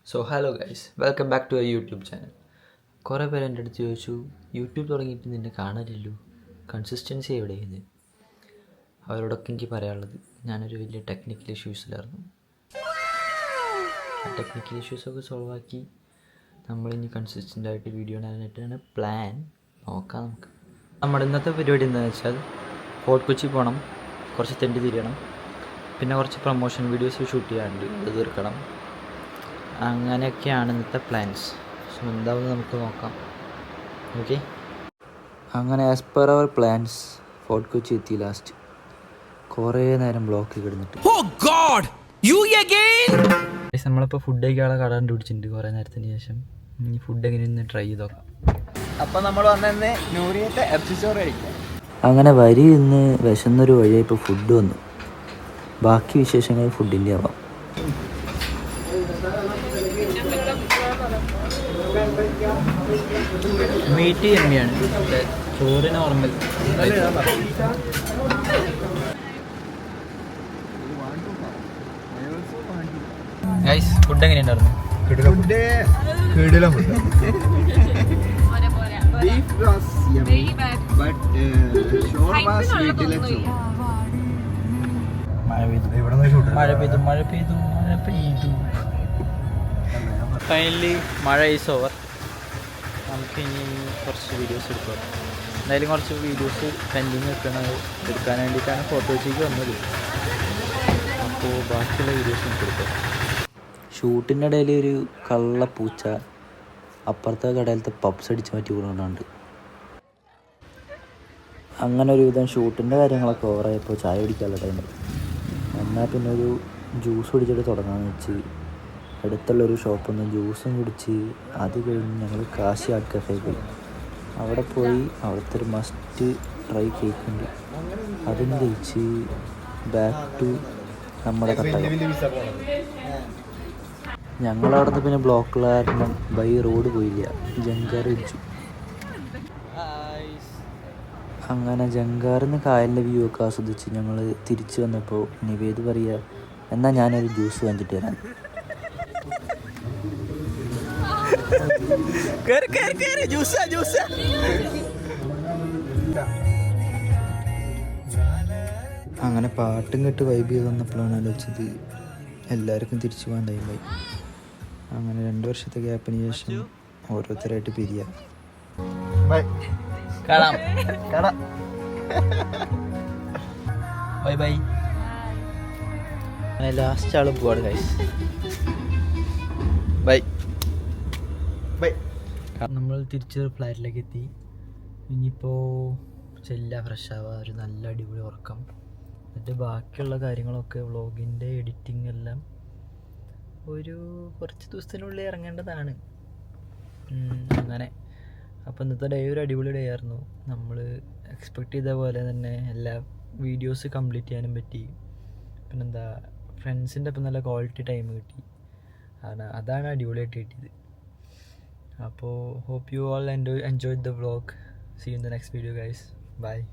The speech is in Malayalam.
So hello guys, welcome back to a YouTube channel. കുറേ പേര് എൻ്റെ അടുത്ത് ചോദിച്ചു, യൂട്യൂബ് തുടങ്ങിയിട്ട് നിന്നെ കാണലില്ലല്ലോ, കൺസിസ്റ്റൻസി എവിടെയെന്ന്. അവരോടൊക്കെ എനിക്ക് പറയാനുള്ളത്, ഞാനൊരു വലിയ ടെക്നിക്കൽ ഇഷ്യൂസിലായിരുന്നു. ആ ടെക്നിക്കൽ ഇഷ്യൂസൊക്കെ സോൾവ് ആക്കി നമ്മളിനി കൺസിസ്റ്റൻ്റായിട്ട് വീഡിയോ ഇടാനായിട്ടാണ് പ്ലാൻ. നോക്കാം നമുക്ക്. നമ്മുടെ ഇന്നത്തെ പരിപാടി എന്താണെന്ന് വെച്ചാൽ, ഫോർട്ട് കൊച്ചി പോകണം, കുറച്ച് തെണ്ടി തിരിയണം, പിന്നെ കുറച്ച് പ്രൊമോഷൻ വീഡിയോസ് ഷൂട്ട് ചെയ്യാനുണ്ട്, അത് തീർക്കണം. അങ്ങനെയൊക്കെയാണ് ഇന്നത്തെ പ്ലാൻസ്. സോ എന്താണെന്ന് നമുക്ക് നോക്കാം. ഓക്കെ, അങ്ങനെ as per our plans Fort Kochi എത്തി. ലാസ്റ്റ് കുറേ നേരം ബ്ലോക്കിൽ കിടന്നിട്ട് നമ്മളിപ്പോൾ ഫുഡ് കഴിക്കാനുള്ള കട കണ്ടുപിടിച്ചിട്ടുണ്ട് കുറേ നേരത്തിന് ശേഷം. ഇനി ഫുഡ് എങ്ങനെയൊന്ന് ട്രൈ ചെയ്ത് നോക്കാം. അപ്പം നമ്മൾ വന്നെ നൂറിയത്തെ എപ്പിസോഡ് കഴിക്കാം. അങ്ങനെ വരി ഇന്ന് വിശന്നൊരു വഴിയായി ഇപ്പോൾ ഫുഡ് വന്നു. ബാക്കി വിശേഷങ്ങൾ ഫുഡിൻ്റെ ആവാം. മീറ്റ് എമ്മയാണ്, ചോറ് നോർമൽ. ഗൈസ്, ഫുഡ് എങ്ങനെയുണ്ടായിരുന്നു? മഴ പെയ്തു. ഫൈനലി മഴ ഈസ് ഓവർ. നമുക്കിനി കുറച്ച് വീഡിയോസ് എടുക്കാം. എന്തായാലും കുറച്ച് വീഡിയോസ് പെൻഡിങ് എടുക്കാൻ വേണ്ടിയിട്ടാണ് ഫോട്ടോ വെച്ചേക്ക് വന്നത്. അപ്പോൾ ബാക്കിയുള്ള വീഡിയോസ് നമുക്ക് എടുക്കാം. ഷൂട്ടിൻ്റെ ഇടയിൽ ഒരു കള്ളപ്പൂച്ച അപ്പുറത്തെ കടയിലത്തെ പബ്സ് അടിച്ച് മാറ്റി കൊണ്ടുണ്ട്. അങ്ങനെ ഒരുവിധം ഷൂട്ടിൻ്റെ കാര്യങ്ങളൊക്കെ ഓവറായപ്പോൾ ചായ കുടിക്കാനുള്ള ടൈമിൽ എന്നാൽ പിന്നെ ഒരു ജ്യൂസ് കുടിച്ചിട്ട് തുടങ്ങാമെന്ന് വെച്ച് അടുത്തുള്ളൊരു ഷോപ്പിൽ നിന്ന് ജ്യൂസും കുടിച്ച് അത് കഴിഞ്ഞ് ഞങ്ങൾ കാശി ആർട്ട് കഫേ പോയി. അവിടെ പോയി അവിടുത്തെ ഒരു മസ്റ്റ് ട്രൈ കേക്ക് ഉണ്ട്, അതും കഴിച്ച് ബാക്ക് ടു നമ്മുടെ തട്ടകം. ഞങ്ങളവിടുന്ന് പിന്നെ ബ്ലോക്കുള്ള കാരണം ബൈ റോഡ് പോയില്ല, ജങ്കാർ ഇടിച്ചു. അങ്ങനെ ജങ്കാറിൽ നിന്ന് കായലിൻ്റെ വ്യൂ ഒക്കെ ആസ്വദിച്ച് ഞങ്ങൾ തിരിച്ചു വന്നപ്പോൾ നിവേദ് പറയുക, എന്നാൽ ഞാനൊരു ജ്യൂസ് വാങ്ങിച്ചിട്ട് തരാൻ. അങ്ങനെ പാട്ടും കേട്ട് വൈബ് ചെയ്ത് വന്നപ്പോഴാണ് ആലോചിച്ചത് എല്ലാവർക്കും തിരിച്ചു പോകാൻ ടൈമായി. അങ്ങനെ 2 വർഷത്തെ ഗ്യാപ്പിന് ശേഷം ഓരോരുത്തരായിട്ട് പിരിയാം. Bye bye. അങ്ങനെ ലാസ്റ്റ് ആൾ പോവാണ് ഗൈസ്. Bye bye. നമ്മൾ തിരിച്ച് ഫ്ലാറ്റിലേക്ക് എത്തി. ഇനിയിപ്പോൾ ചെല്ല ഫ്രഷ് ആവുക, ഒരു നല്ല അടിപൊളി ഉറക്കം, എന്നിട്ട് ബാക്കിയുള്ള കാര്യങ്ങളൊക്കെ വ്ളോഗിൻ്റെ എഡിറ്റിംഗ് എല്ലാം ഒരു കുറച്ച് ദിവസത്തിനുള്ളിൽ ഇറങ്ങേണ്ടതാണ്. അങ്ങനെ അപ്പോൾ ഇന്നത്തെ ഡേ ഒരു അടിപൊളി ഡേ ആയിരുന്നു. നമ്മൾ എക്സ്പെക്റ്റ് ചെയ്ത പോലെ തന്നെ എല്ലാ വീഡിയോസ് കംപ്ലീറ്റ് ചെയ്യാനും പറ്റി. പിന്നെന്താ, ഫ്രണ്ട്സിൻ്റെ ഒപ്പം നല്ല ക്വാളിറ്റി ടൈം കിട്ടി. അതാണ് അടിപൊളിയായിട്ട് കിട്ടിയത്. അപ്പോൾ hope you all enjoyed the vlog. See you in the next video guys. Bye.